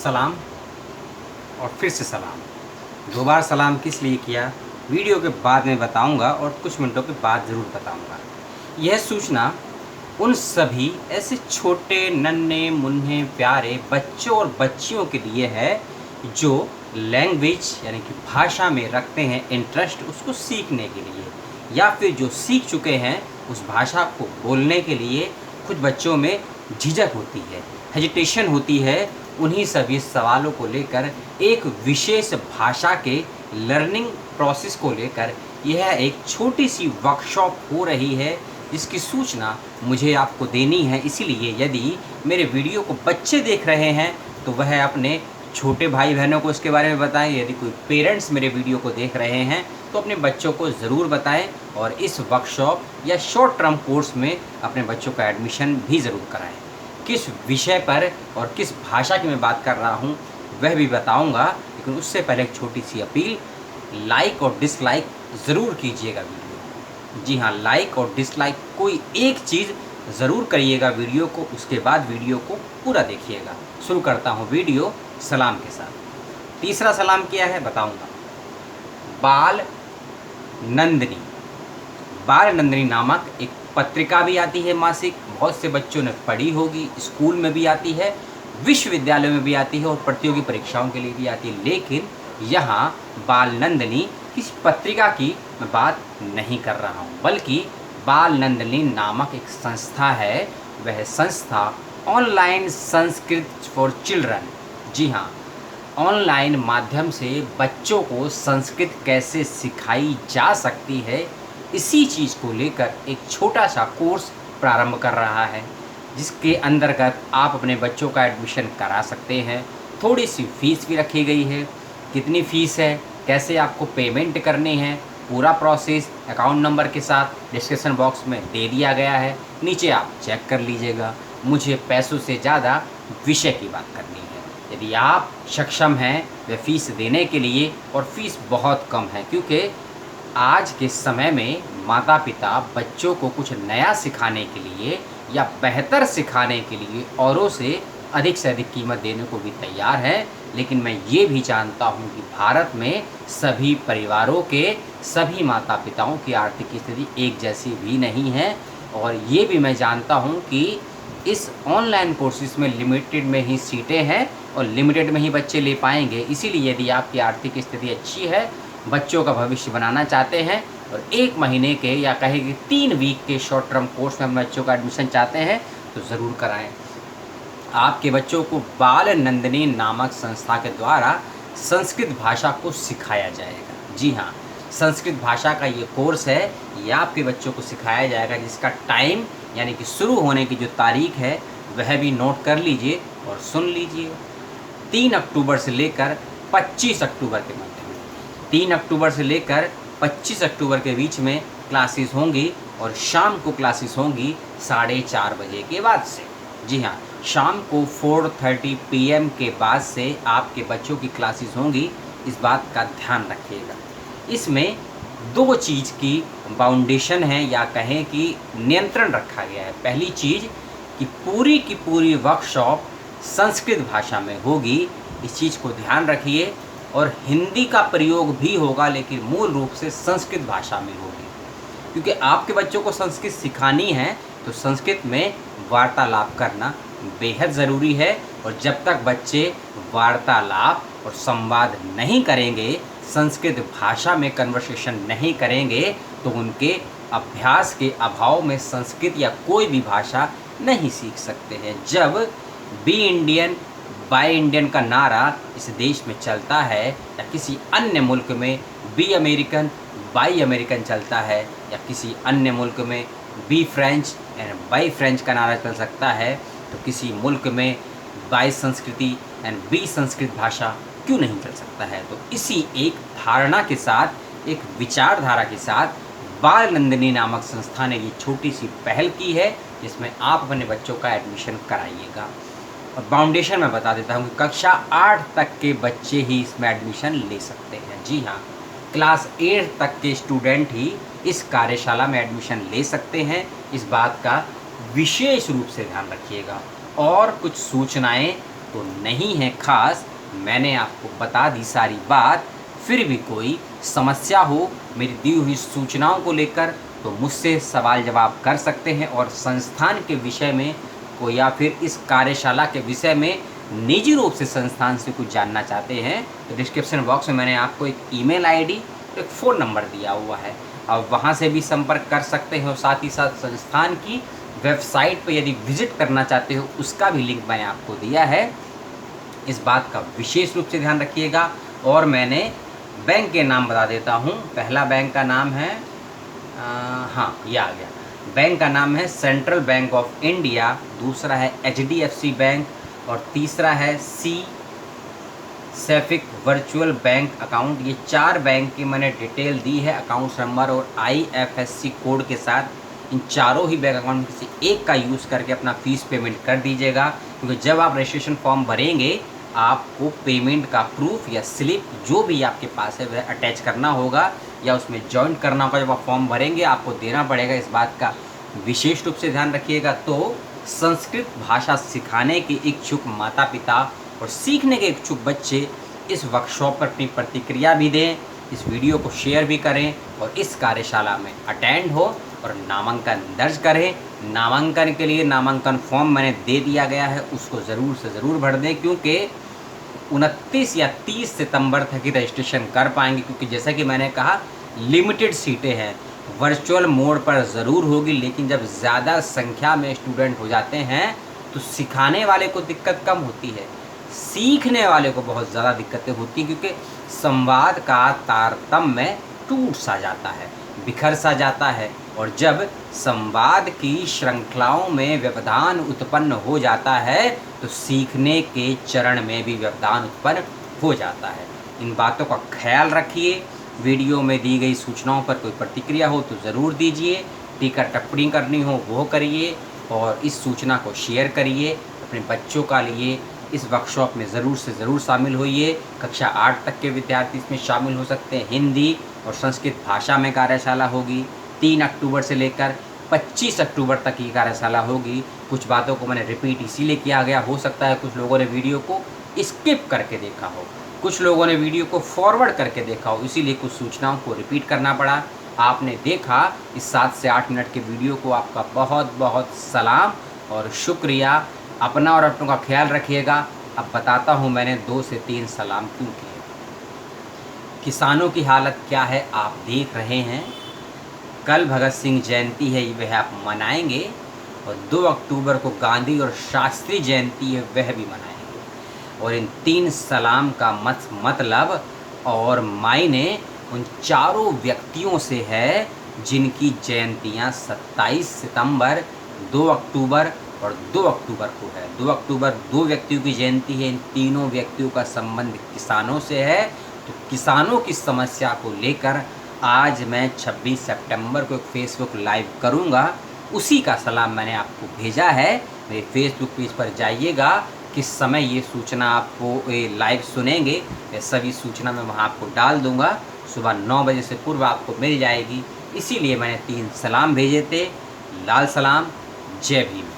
सलाम और फिर से सलाम। 2 बार सलाम किस लिए किया, वीडियो के बाद में बताऊंगा और कुछ मिनटों के बाद ज़रूर बताऊंगा। यह सूचना उन सभी ऐसे छोटे नन्हे मुन्ने प्यारे बच्चों और बच्चियों के लिए है जो लैंग्वेज यानी कि भाषा में रखते हैं इंटरेस्ट, उसको सीखने के लिए, या फिर जो सीख चुके हैं उस भाषा को बोलने के लिए कुछ बच्चों में झिझक होती है, हेजिटेशन होती है। उन्हीं सभी सवालों को लेकर एक विशेष भाषा के लर्निंग प्रोसेस को लेकर यह एक छोटी सी वर्कशॉप हो रही है, जिसकी सूचना मुझे आपको देनी है। इसीलिए यदि मेरे वीडियो को बच्चे देख रहे हैं तो वह अपने छोटे भाई बहनों को इसके बारे में बताएं। यदि कोई पेरेंट्स मेरे वीडियो को देख रहे हैं तो अपने बच्चों को ज़रूर बताएं और इस वर्कशॉप या शॉर्ट टर्म कोर्स में अपने बच्चों का एडमिशन भी ज़रूर कराएं। किस विषय पर और किस भाषा की मैं बात कर रहा हूँ वह भी बताऊँगा, लेकिन उससे पहले एक छोटी सी अपील, लाइक और डिसलाइक ज़रूर कीजिएगा वीडियो। जी हाँ, लाइक और डिसलाइक कोई एक चीज़ ज़रूर करिएगा वीडियो को, उसके बाद वीडियो को पूरा देखिएगा। शुरू करता हूँ वीडियो सलाम के साथ। तीसरा सलाम क्या है बताऊँगा। बाल नंदिनी, बाल नंदिनी नामक एक पत्रिका भी आती है मासिक, बहुत से बच्चों ने पढ़ी होगी, स्कूल में भी आती है, विश्वविद्यालय में भी आती है और प्रतियोगी परीक्षाओं के लिए भी आती है। लेकिन यहाँ बाल नंदिनी किसी पत्रिका की मैं बात नहीं कर रहा हूँ, बल्कि बाल नंदिनी नामक एक संस्था है। वह संस्था ऑनलाइन संस्कृत फॉर चिल्ड्रन, जी हाँ, ऑनलाइन माध्यम से बच्चों को संस्कृत कैसे सिखाई जा सकती है, इसी चीज़ को लेकर एक छोटा सा कोर्स प्रारंभ कर रहा है, जिसके अंतर्गत आप अपने बच्चों का एडमिशन करा सकते हैं। थोड़ी सी फीस भी रखी गई है। कितनी फ़ीस है, कैसे आपको पेमेंट करनी है, पूरा प्रोसेस अकाउंट नंबर के साथ डिस्क्रिप्शन बॉक्स में दे दिया गया है, नीचे आप चेक कर लीजिएगा। मुझे पैसों से ज़्यादा विषय की बात करनी है। यदि आप सक्षम हैं वह फ़ीस देने के लिए, और फ़ीस बहुत कम है, क्योंकि आज के समय में माता पिता बच्चों को कुछ नया सिखाने के लिए या बेहतर सिखाने के लिए औरों से अधिक कीमत देने को भी तैयार हैं। लेकिन मैं ये भी जानता हूँ कि भारत में सभी परिवारों के सभी माता पिताओं की आर्थिक स्थिति एक जैसी भी नहीं है, और ये भी मैं जानता हूँ कि इस ऑनलाइन कोर्सेज में लिमिटेड में ही सीटें हैं और लिमिटेड में ही बच्चे ले पाएंगे। इसीलिए यदि आपकी आर्थिक स्थिति अच्छी है, बच्चों का भविष्य बनाना चाहते हैं और 1 महीने के या कहे कि 3 वीक के शॉर्ट टर्म कोर्स में बच्चों का एडमिशन चाहते हैं तो ज़रूर कराएं। आपके बच्चों को बाल नंदिनी नामक संस्था के द्वारा संस्कृत भाषा को सिखाया जाएगा। जी हाँ, संस्कृत भाषा का ये कोर्स है, ये आपके बच्चों को सिखाया जाएगा, जिसका टाइम यानी कि शुरू होने की जो तारीख है वह भी नोट कर लीजिए और सुन लीजिए। 3 अक्टूबर से लेकर 25 अक्टूबर के मध्य में, 3 अक्टूबर से लेकर 25 अक्टूबर के बीच में क्लासेस होंगी, और शाम को क्लासेस होंगी 4:30 बजे के बाद से। जी हाँ, शाम को 4:30 PM के बाद से आपके बच्चों की क्लासेस होंगी, इस बात का ध्यान रखिएगा। इसमें 2 चीज़ की बाउंडेशन है, या कहें कि नियंत्रण रखा गया है। पहली चीज़ कि पूरी की पूरी वर्कशॉप संस्कृत भाषा में होगी, इस चीज़ को ध्यान रखिए, और हिंदी का प्रयोग भी होगा, लेकिन मूल रूप से संस्कृत भाषा में होगी, क्योंकि आपके बच्चों को संस्कृत सिखानी है तो संस्कृत में वार्तालाप करना बेहद ज़रूरी है। और जब तक बच्चे वार्तालाप और संवाद नहीं करेंगे, संस्कृत भाषा में कन्वर्सेशन नहीं करेंगे, तो उनके अभ्यास के अभाव में संस्कृत या कोई भी भाषा नहीं सीख सकते हैं। जब बी इंडियन बाय इंडियन का नारा इस देश में चलता है, या किसी अन्य मुल्क में बी अमेरिकन बाय अमेरिकन चलता है, या किसी अन्य मुल्क में be French and buy French का नारा चल सकता है, तो किसी मुल्क में बाय संस्कृति एंड बी संस्कृत भाषा क्यों नहीं चल सकता है। तो इसी एक धारणा के साथ, एक विचारधारा के साथ बाल नंदिनी नामक संस्था ने ये छोटी सी पहल की है, जिसमें आप अपने बच्चों का एडमिशन कराइएगा। और बाउंडेशन मैं बता देता हूँ कि कक्षा 8 तक के बच्चे ही इसमें एडमिशन ले सकते हैं। जी हाँ, क्लास 8 तक के स्टूडेंट ही इस कार्यशाला में एडमिशन ले सकते हैं, इस बात का विशेष रूप से ध्यान रखिएगा। और कुछ सूचनाएं तो नहीं है खास। मैंने आपको बता दी सारी बात। फिर भी कोई समस्या हो मेरी दी हुई सूचनाओं को लेकर तो मुझसे सवाल जवाब कर सकते हैं, और संस्थान के विषय में कोई या फिर इस कार्यशाला के विषय में निजी रूप से संस्थान से कुछ जानना चाहते हैं तो डिस्क्रिप्शन बॉक्स में मैंने आपको एक ईमेल आईडी, एक फ़ोन नंबर दिया हुआ है, आप वहां से भी संपर्क कर सकते हैं। और साथ ही साथ संस्थान की वेबसाइट पर यदि विजिट करना चाहते हो उसका भी लिंक मैंने आपको दिया है। इस बात का विशेष रूप से ध्यान रखिएगा। और मैंने बैंक के नाम बता देता हूँ। पहला बैंक का नाम है हाँ ये आ गया, बैंक का नाम है सेंट्रल बैंक ऑफ इंडिया, दूसरा है HDFC बैंक, और तीसरा है सेफिक वर्चुअल बैंक अकाउंट। ये 4 बैंक की मैंने डिटेल दी है अकाउंट नंबर और IFSC कोड के साथ। इन चारों ही बैंक अकाउंट में से एक का यूज़ करके अपना फ़ीस पेमेंट कर दीजिएगा, क्योंकि जब आप रजिस्ट्रेशन फॉर्म भरेंगे आपको पेमेंट का प्रूफ या स्लिप जो भी आपके पास है वह अटैच करना होगा या उसमें जॉइन करना होगा। जब आप फॉर्म भरेंगे आपको देना पड़ेगा, इस बात का विशेष रूप से ध्यान रखिएगा। तो संस्कृत भाषा सिखाने के इच्छुक माता पिता और सीखने के इच्छुक बच्चे इस वर्कशॉप पर अपनी प्रतिक्रिया भी दें, इस वीडियो को शेयर भी करें और इस कार्यशाला में अटेंड हो और नामांकन दर्ज करें। नामांकन के लिए नामांकन फॉर्म मैंने दे दिया गया है, उसको ज़रूर से ज़रूर भर दें, क्योंकि 29 या 30 सितंबर तक ही रजिस्ट्रेशन कर पाएंगे, क्योंकि जैसा कि मैंने कहा लिमिटेड सीटें हैं। वर्चुअल मोड पर ज़रूर होगी, लेकिन जब ज़्यादा संख्या में स्टूडेंट हो जाते हैं तो सिखाने वाले को दिक्कत कम होती है, सीखने वाले को बहुत ज़्यादा दिक्कतें होती हैं, क्योंकि संवाद का तारतम्य टूट सा जाता है, बिखर सा जाता है। और जब संवाद की श्रृंखलाओं में व्यवधान उत्पन्न हो जाता है तो सीखने के चरण में भी व्यवधान उत्पन्न हो जाता है। इन बातों का ख्याल रखिए। वीडियो में दी गई सूचनाओं पर कोई प्रतिक्रिया हो तो ज़रूर दीजिए, टीका टिप्पणी करनी हो वो करिए, और इस सूचना को शेयर करिए अपने बच्चों का लिए। इस वर्कशॉप में ज़रूर से ज़रूर शामिल होइए। कक्षा 8 तक के विद्यार्थी इसमें शामिल हो सकते हैं। हिंदी और संस्कृत भाषा में कार्यशाला होगी। 3 अक्टूबर से लेकर 25 अक्टूबर तक की कार्यशाला होगी। कुछ बातों को मैंने रिपीट इसीलिए किया गया, हो सकता है कुछ लोगों ने वीडियो को स्किप करके देखा हो, कुछ लोगों ने वीडियो को फॉरवर्ड करके देखा हो, इसीलिए कुछ सूचनाओं को रिपीट करना पड़ा। आपने देखा इस 7 से 8 मिनट के वीडियो को, आपका बहुत बहुत सलाम और शुक्रिया। अपना और अपनों का ख्याल रखिएगा। अब बताता हूँ मैंने 2 से 3 सलाम क्यों किए। किसानों की हालत क्या है आप देख रहे हैं। कल भगत सिंह जयंती है, वह आप मनाएंगे, और 2 अक्टूबर को गांधी और शास्त्री जयंती है, वह भी मनाएंगे। और इन 3 सलाम का मतलब और मायने उन चारों व्यक्तियों से है जिनकी जयंतियां 27 सितंबर, 2 अक्टूबर और 2 अक्टूबर को है। 2 अक्टूबर 2 व्यक्तियों की जयंती है। इन तीनों व्यक्तियों का संबंध किसानों से है। तो किसानों की समस्या को लेकर आज मैं 26 सितंबर को एक फेसबुक लाइव करूंगा, उसी का सलाम मैंने आपको भेजा है। मेरे फेसबुक पेज पर जाइएगा, किस समय ये सूचना आपको ये लाइव सुनेंगे ये सभी सूचना मैं वहाँ आपको डाल दूंगा। सुबह 9 बजे से पूर्व आपको मिल जाएगी। इसीलिए मैंने 3 सलाम भेजे थे। लाल सलाम, जय भीम।